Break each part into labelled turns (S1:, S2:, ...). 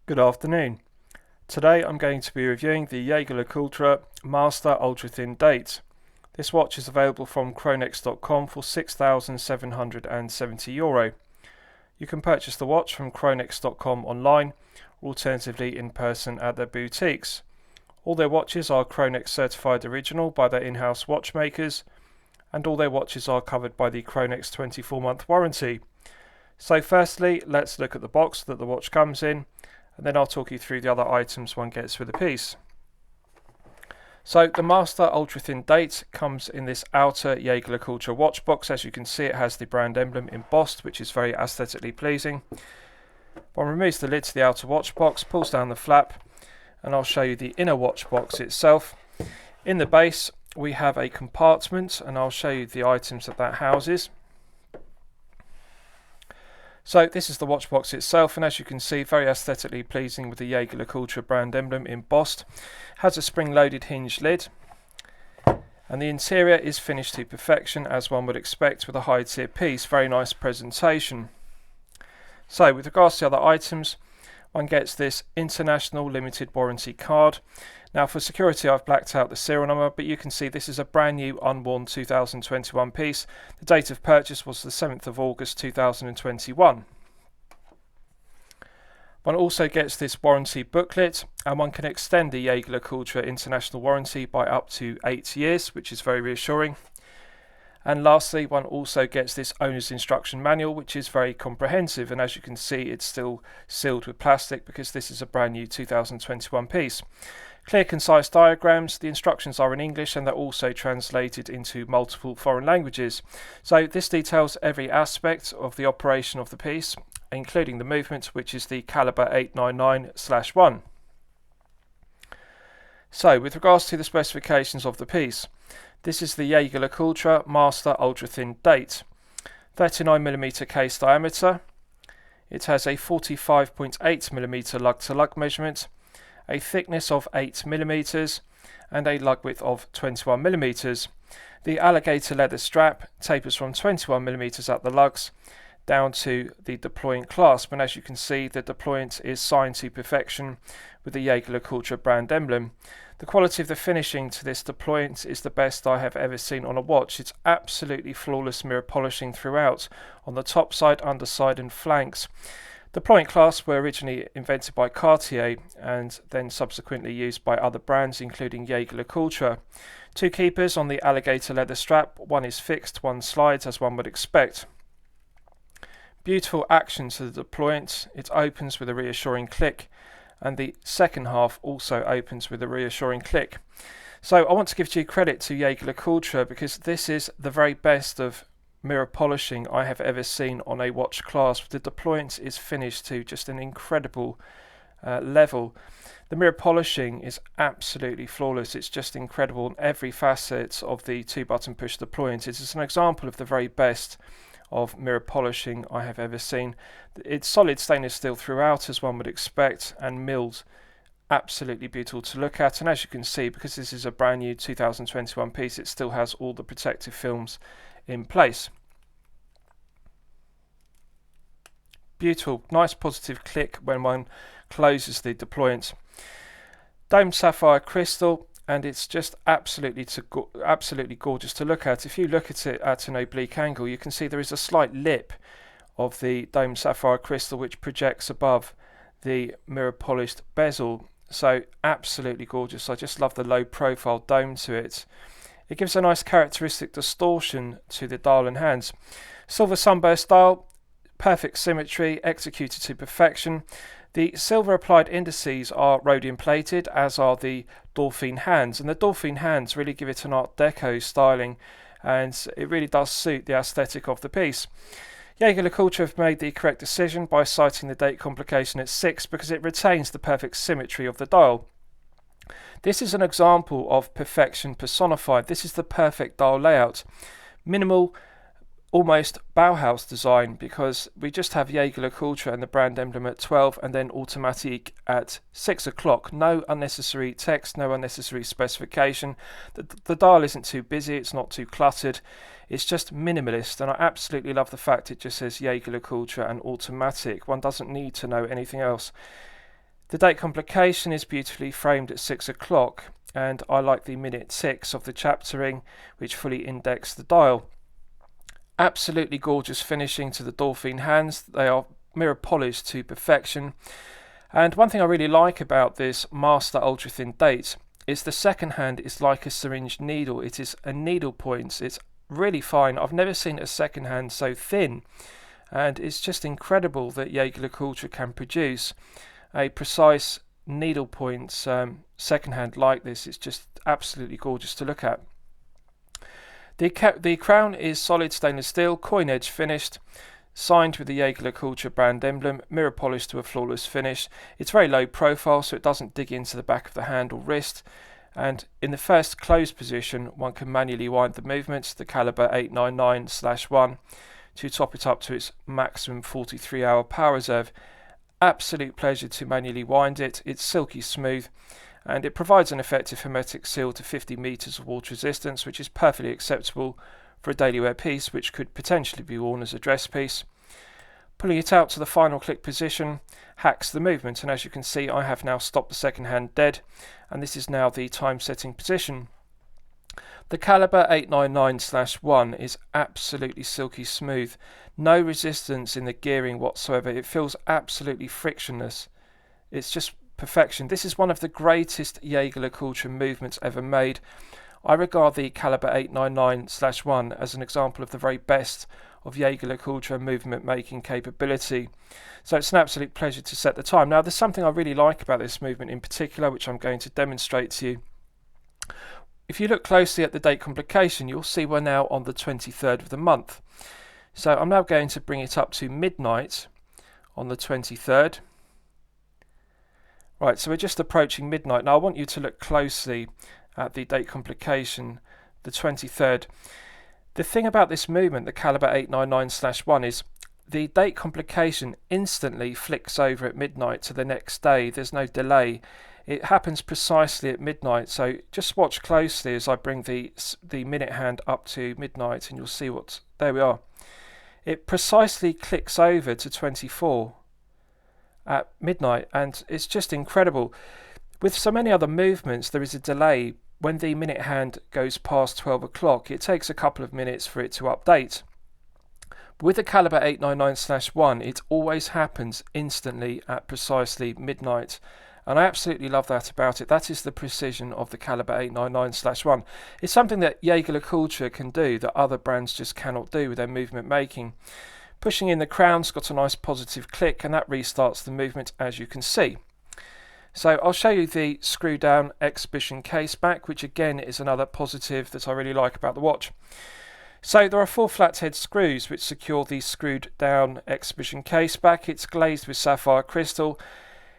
S1: Good afternoon. Today I'm going to be reviewing the Jaeger-LeCoultre Master Ultra Thin Date. This watch is available from Chronex.com for €6,770. You can purchase the watch from Chronex.com online, or alternatively in person at their boutiques. All their watches are Chronex certified original by their in-house watchmakers, and all their watches are covered by the Chronex 24-month warranty. So firstly, let's look at the box that the watch comes in, and then I'll talk you through the other items one gets with the piece. So the Master Ultra Thin Date comes in this outer Jaeger-LeCoultre watch box. As you can see, it has the brand emblem embossed, which is very aesthetically pleasing. One removes the lid to the outer watch box, pulls down the flap, and I'll show you the inner watch box itself. In the base we have a compartment, and I'll show you the items that houses. So this is the watch box itself, and as you can see, very aesthetically pleasing with the Jaeger-LeCoultre brand emblem embossed. Has a spring-loaded hinge lid, and the interior is finished to perfection as one would expect with a high-tier piece. Very nice presentation. So with regards to the other items, one gets this International Limited Warranty card. Now for security I've blacked out the serial number, but you can see this is a brand new unworn 2021 piece. The date of purchase was the 7th of August 2021. One also gets this warranty booklet, and one can extend the Jaeger-LeCoultre International Warranty by up to 8 years, which is very reassuring. And lastly, one also gets this owner's instruction manual, which is very comprehensive, and as you can see, it's still sealed with plastic because this is a brand new 2021 piece. Clear, concise diagrams. The instructions are in English, and they're also translated into multiple foreign languages. So this details every aspect of the operation of the piece, including the movement, which is the caliber 899/1. So with regards to the specifications of the piece, this is the Jaeger-LeCoultre Master Ultra Thin Date. 39mm case diameter. It has a 45.8mm lug-to-lug measurement, a thickness of 8mm, and a lug width of 21mm. The alligator leather strap tapers from 21mm at the lugs down to the deployant clasp, and as you can see, the deployant is signed to perfection with the Jaeger-LeCoultre brand emblem. The quality of the finishing to this deployant is the best I have ever seen on a watch. It's absolutely flawless mirror polishing throughout on the top side, underside and flanks. Deployant clasps were originally invented by Cartier and then subsequently used by other brands including Jaeger-LeCoultre. Two keepers on the alligator leather strap, one is fixed, one slides as one would expect. Beautiful action to the deployant. It opens with a reassuring click, and the second half also opens with a reassuring click. So I want to give due credit to Jaeger-LeCoultre because this is the very best of mirror polishing I have ever seen on a watch clasp. The deployant is finished to just an incredible level. The mirror polishing is absolutely flawless. It's just incredible in every facet of the 2-button push deployant. It is an example of the very best of mirror polishing I have ever seen. It's solid stainless steel throughout as one would expect, and milled. Absolutely beautiful to look at, and as you can see, because this is a brand new 2021 piece, it still has all the protective films in place. Beautiful, nice positive click when one closes the deployant. Domed sapphire crystal, and it's just absolutely gorgeous to look at. If you look at it at an oblique angle, you can see there is a slight lip of the domed sapphire crystal which projects above the mirror polished bezel. So absolutely gorgeous. I just love the low profile dome to it. It gives a nice characteristic distortion to the dial and hands. Silver sunburst dial, perfect symmetry, executed to perfection. The silver applied indices are rhodium plated, as are the dolphin hands, and the dolphin hands really give it an Art Deco styling, and it really does suit the aesthetic of the piece. Jaeger-LeCoultre have made the correct decision by citing the date complication at 6 because it retains the perfect symmetry of the dial. This is an example of perfection personified. This is the perfect dial layout. Minimal, almost Bauhaus design, because we just have Jaeger-LeCoultre and the brand emblem at 12 and then automatic at 6 o'clock. No unnecessary text, no unnecessary specification. The dial isn't too busy, it's not too cluttered. It's just minimalist, and I absolutely love the fact it just says Jaeger-LeCoultre and automatic. One doesn't need to know anything else. The date complication is beautifully framed at 6 o'clock, and I like the minute ticks of the chaptering which fully index the dial. Absolutely gorgeous finishing to the Dolphin hands. They are mirror polished to perfection. And one thing I really like about this Master Ultra Thin date is the second hand is like a syringe needle. It is a needle point. It's really fine. I've never seen a second hand so thin, and it's just incredible that Jaeger-LeCoultre can produce a precise needle point second hand like this. It's just absolutely gorgeous to look at. The crown is solid stainless steel, coin edge finished, signed with the Jaeger-LeCoultre brand emblem, mirror polished to a flawless finish. It's very low profile, so it doesn't dig into the back of the hand or wrist. And in the first closed position, one can manually wind the movements, the caliber 899/1, to top it up to its maximum 43-hour power reserve. Absolute pleasure to manually wind it. It's silky smooth, and it provides an effective hermetic seal to 50 meters of water resistance, which is perfectly acceptable for a daily wear piece, which could potentially be worn as a dress piece. Pulling it out to the final click position hacks the movement, and as you can see, I have now stopped the second hand dead, and this is now the time setting position. The caliber 899/1 is absolutely silky smooth, no resistance in the gearing whatsoever. It feels absolutely frictionless. It's just perfection. This is one of the greatest Jaeger-LeCoultre movements ever made. I regard the caliber 899/1 as an example of the very best of Jaeger-LeCoultre movement making capability. So it's an absolute pleasure to set the time. Now there's something I really like about this movement in particular, which I'm going to demonstrate to you. If you look closely at the date complication, you'll see we're now on the 23rd of the month. So I'm now going to bring it up to midnight on the 23rd. Right, so we're just approaching midnight. Now I want you to look closely at the date complication, the 23rd. The thing about this movement, the caliber 899/1, is the date complication instantly flicks over at midnight to the next day. There's no delay. It happens precisely at midnight, so just watch closely as I bring the minute hand up to midnight, and you'll see what, there we are. It precisely clicks over to 24 at midnight, and it's just incredible. With so many other movements, there is a delay. When the minute hand goes past 12 o'clock, it takes a couple of minutes for it to update. With the caliber 899/1, it always happens instantly at precisely midnight. And I absolutely love that about it. That is the precision of the caliber 899/1. It's something that Jaeger-LeCoultre can do that other brands just cannot do with their movement making. Pushing in the crown's got a nice positive click, and that restarts the movement, as you can see. So I'll show you the screw down exhibition case back, which again is another positive that I really like about the watch. So there are 4 flathead screws which secure the screwed down exhibition case back. It's glazed with sapphire crystal.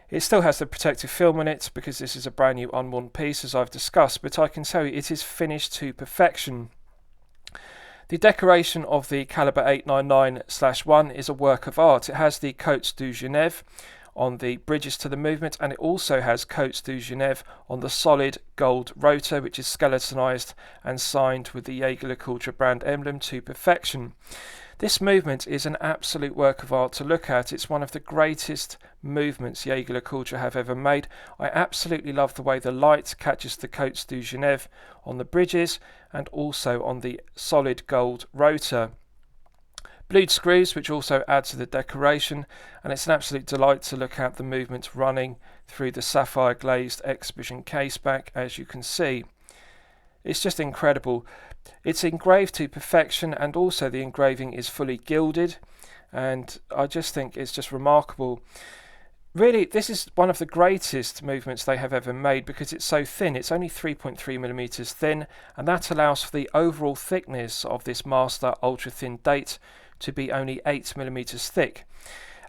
S1: It still has the protective film on it because this is a brand new unworn piece, as I've discussed, but I can tell you it is finished to perfection. The decoration of the caliber 899/1 is a work of art. It has the Côtes du Genève on the bridges to the movement, and it also has Côtes du Genève on the solid gold rotor, which is skeletonized and signed with the Jaeger-LeCoultre brand emblem to perfection. This movement is an absolute work of art to look at. It's one of the greatest movements Jaeger-LeCoultre have ever made. I absolutely love the way the light catches the Côtes du Genève on the bridges and also on the solid gold rotor. Blued screws, which also add to the decoration, and it's an absolute delight to look at the movement running through the sapphire glazed exhibition case back, as you can see. It's just incredible. It's engraved to perfection, and also the engraving is fully gilded, and I just think it's just remarkable. Really, this is one of the greatest movements they have ever made because it's so thin. It's only 3.3 millimeters thin, and that allows for the overall thickness of this Master Ultra Thin date to be only 8 millimeters thick.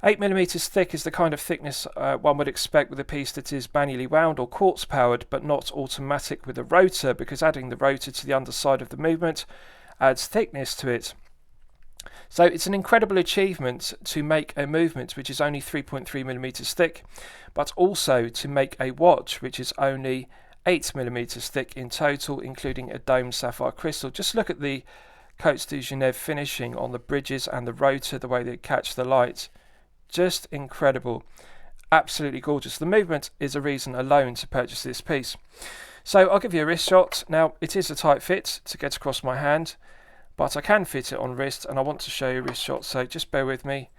S1: 8 millimeters thick is the kind of thickness one would expect with a piece that is manually wound or quartz powered, but not automatic with a rotor, because adding the rotor to the underside of the movement adds thickness to it. So it's an incredible achievement to make a movement which is only 3.3 millimeters thick, but also to make a watch which is only 8 millimeters thick in total, including a domed sapphire crystal. Just look at the Côtes du Genève finishing on the bridges and the rotor, the way they catch the light. Just incredible. absolutely gorgeous. The movement is a reason alone to purchase this piece. So I'll give you a wrist shot. Now it is a tight fit to get across my hand, but I can fit it on wrist, and I want to show you a wrist shot, so just bear with me.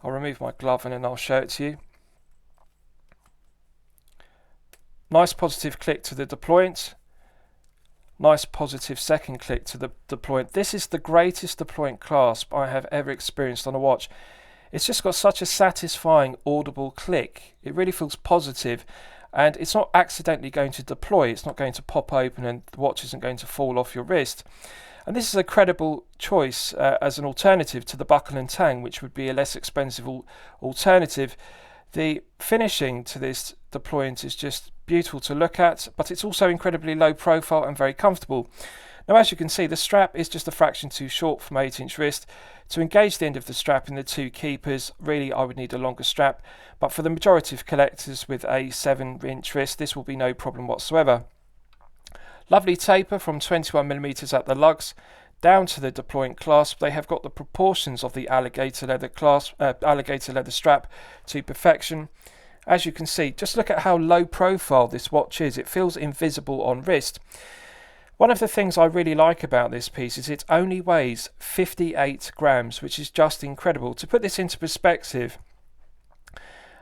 S1: I'll remove my glove and then I'll show it to you. Nice positive click to the deployant. Nice positive second click to the deployant. This is the greatest deployant clasp I have ever experienced on a watch. It's just got such a satisfying audible click. It really feels positive, and it's not accidentally going to deploy. It's not going to pop open and the watch isn't going to fall off your wrist. And this is a credible choice as an alternative to the buckle and tang, which would be a less expensive alternative. The finishing to this deployant is just beautiful to look at, but it's also incredibly low profile and very comfortable. Now, as you can see, the strap is just a fraction too short for my 8-inch wrist. To engage the end of the strap in the two keepers, really I would need a longer strap, but for the majority of collectors with a 7-inch wrist, this will be no problem whatsoever. Lovely taper from 21mm at the lugs down to the deployant clasp. They have got the proportions of the alligator leather strap to perfection. As you can see, just look at how low profile this watch is. It feels invisible on wrist. One of the things I really like about this piece is it only weighs 58 grams, which is just incredible. To put this into perspective,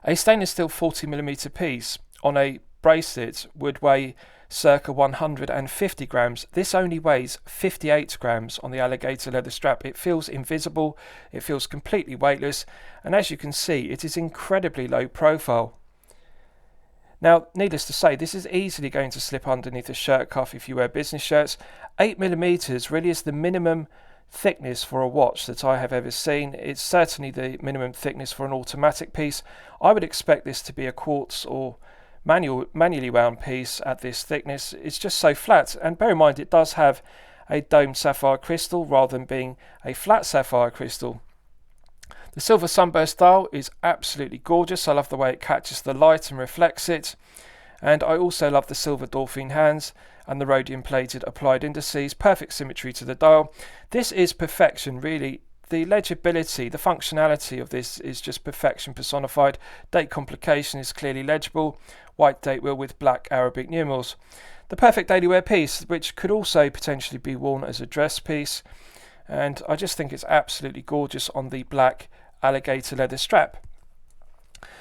S1: a stainless steel 40mm piece on a bracelet would weigh circa 150 grams. This only weighs 58 grams on the alligator leather strap. It feels invisible, it feels completely weightless, and as you can see, it is incredibly low profile. Now, needless to say, this is easily going to slip underneath a shirt cuff if you wear business shirts. 8mm really is the minimum thickness for a watch that I have ever seen. It's certainly the minimum thickness for an automatic piece. I would expect this to be a quartz or manually wound piece at this thickness. It's just so flat, and bear in mind it does have a domed sapphire crystal rather than being a flat sapphire crystal. The silver sunburst dial is absolutely gorgeous. I love the way it catches the light and reflects it, and I also love the silver dolphin hands and the rhodium plated applied indices. Perfect symmetry to the dial. This is perfection, really. The legibility, the functionality of this is just perfection personified. Date complication is clearly legible. White date wheel with black Arabic numerals. The perfect daily wear piece, which could also potentially be worn as a dress piece, and I just think it's absolutely gorgeous on the black alligator leather strap.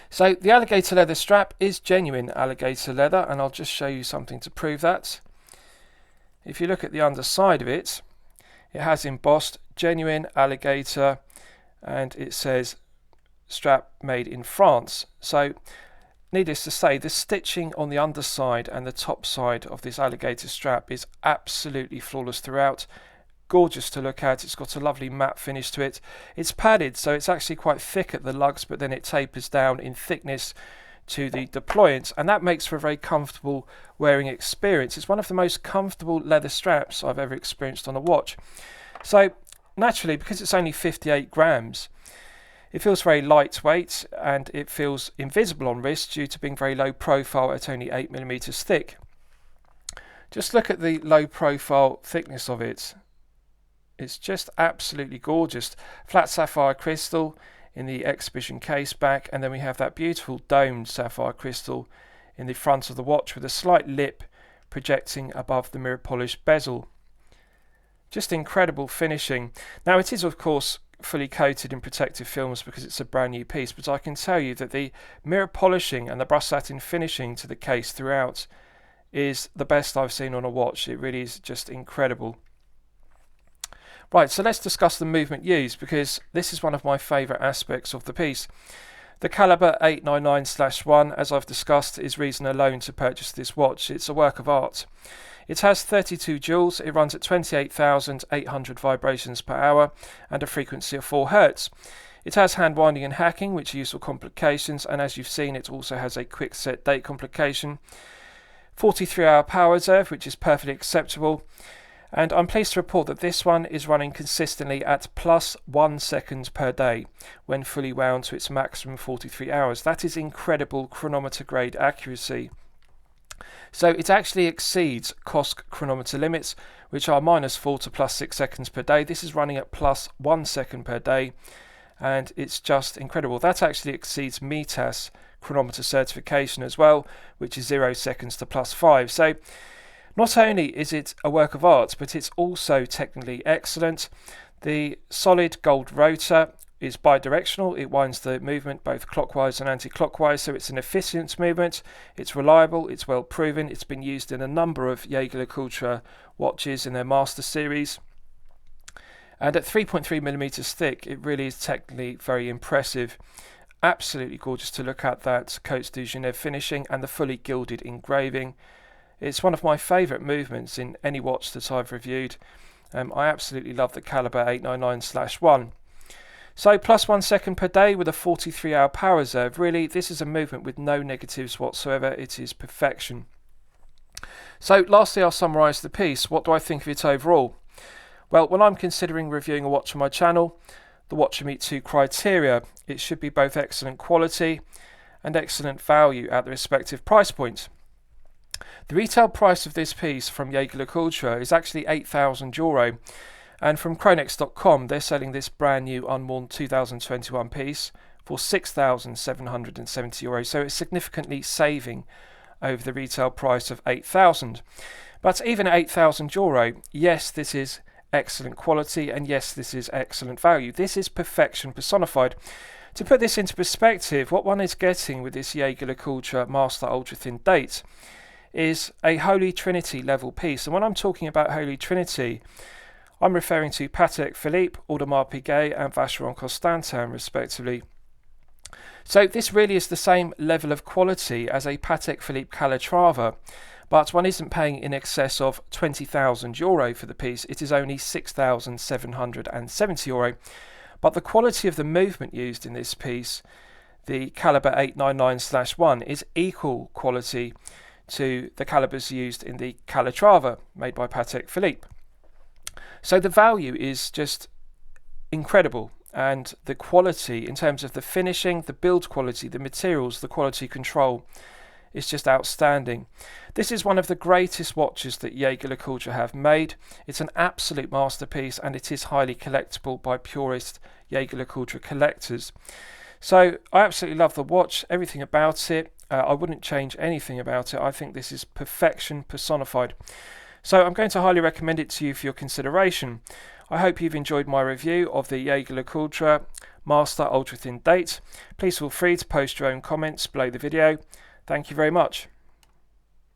S1: So the alligator leather strap is genuine alligator leather, and I'll just show you something to prove that. If you look at the underside of it, it has embossed genuine alligator, and it says strap made in France. So needless to say, the stitching on the underside and the top side of this alligator strap is absolutely flawless throughout. Gorgeous to look at. It's got a lovely matte finish to it. It's padded, so it's actually quite thick at the lugs, but then it tapers down in thickness to the deployant, and that makes for a very comfortable wearing experience. It's one of the most comfortable leather straps I've ever experienced on a watch. So naturally, because it's only 58 grams, it feels very lightweight, and it feels invisible on wrist due to being very low profile at only 8mm thick. Just look at the low profile thickness of it. It's just absolutely gorgeous. Flat sapphire crystal in the exhibition case back, and then we have that beautiful domed sapphire crystal in the front of the watch with a slight lip projecting above the mirror polished bezel. Just incredible finishing. Now, it is of course fully coated in protective films because it's a brand new piece, but I can tell you that the mirror polishing and the brushed satin finishing to the case throughout is the best I've seen on a watch. It really is just incredible. Right, so let's discuss the movement used, because this is one of my favourite aspects of the piece. The calibre 899/1, as I've discussed, is reason alone to purchase this watch. It's a work of art. It has 32 joules, it runs at 28,800 vibrations per hour and a frequency of 4 Hz. It has hand winding and hacking, which are useful complications, and as you've seen, it also has a quick set date complication. 43-hour power reserve, which is perfectly acceptable. And I'm pleased to report that this one is running consistently at plus 1 second per day when fully wound to its maximum 43 hours. That is incredible chronometer grade accuracy. So it actually exceeds COSC chronometer limits, which are -4 to +6 seconds per day. This is running at plus 1 second per day, and it's just incredible. That actually exceeds METAS chronometer certification as well, which is 0 seconds to +5. So not only is it a work of art, but it's also technically excellent. The solid gold rotor is bidirectional. It winds the movement both clockwise and anti-clockwise, so it's an efficient movement. It's reliable, it's well proven. It's been used in a number of Jaeger-LeCoultre watches in their Master series. And at 3.3mm thick, it really is technically very impressive. Absolutely gorgeous to look at, that Côte de Genève finishing and the fully gilded engraving. It's one of my favourite movements in any watch that I've reviewed. I absolutely love the caliber 899/1. So +1 second per day with a 43-hour power reserve. Really, this is a movement with no negatives whatsoever. It is perfection. So lastly, I'll summarise the piece. What do I think of it overall? Well, when I'm considering reviewing a watch on my channel, the watch should meet 2 criteria. It should be both excellent quality and excellent value at the respective price points. The retail price of this piece from Jaeger-LeCoultre is actually €8,000, and from Chronex.com they're selling this brand new unworn 2021 piece for €6,770, so it's significantly saving over the retail price of €8,000. But even at €8,000, yes, this is excellent quality, and yes, this is excellent value. This is perfection personified. To put this into perspective, what one is getting with this Jaeger-LeCoultre Master Ultra Thin Date is a Holy Trinity level piece. And when I'm talking about Holy Trinity, I'm referring to Patek Philippe, Audemars Piguet and Vacheron Constantin respectively. So this really is the same level of quality as a Patek Philippe Calatrava, but one isn't paying in excess of €20,000 for the piece. It is only €6,770. But the quality of the movement used in this piece, the caliber 899/1, is equal quality to the calibers used in the Calatrava made by Patek Philippe. So the value is just incredible, and the quality in terms of the finishing, the build quality, the materials, the quality control is just outstanding. This is one of the greatest watches that Jaeger-LeCoultre have made. It's an absolute masterpiece, and it is highly collectible by purist Jaeger-LeCoultre collectors. So I absolutely love the watch, everything about it. I wouldn't change anything about it. I think this is perfection personified. So I'm going to highly recommend it to you for your consideration. I hope you've enjoyed my review of the Jaeger-LeCoultre Master Ultra Thin Date. Please feel free to post your own comments below the video. Thank you very much.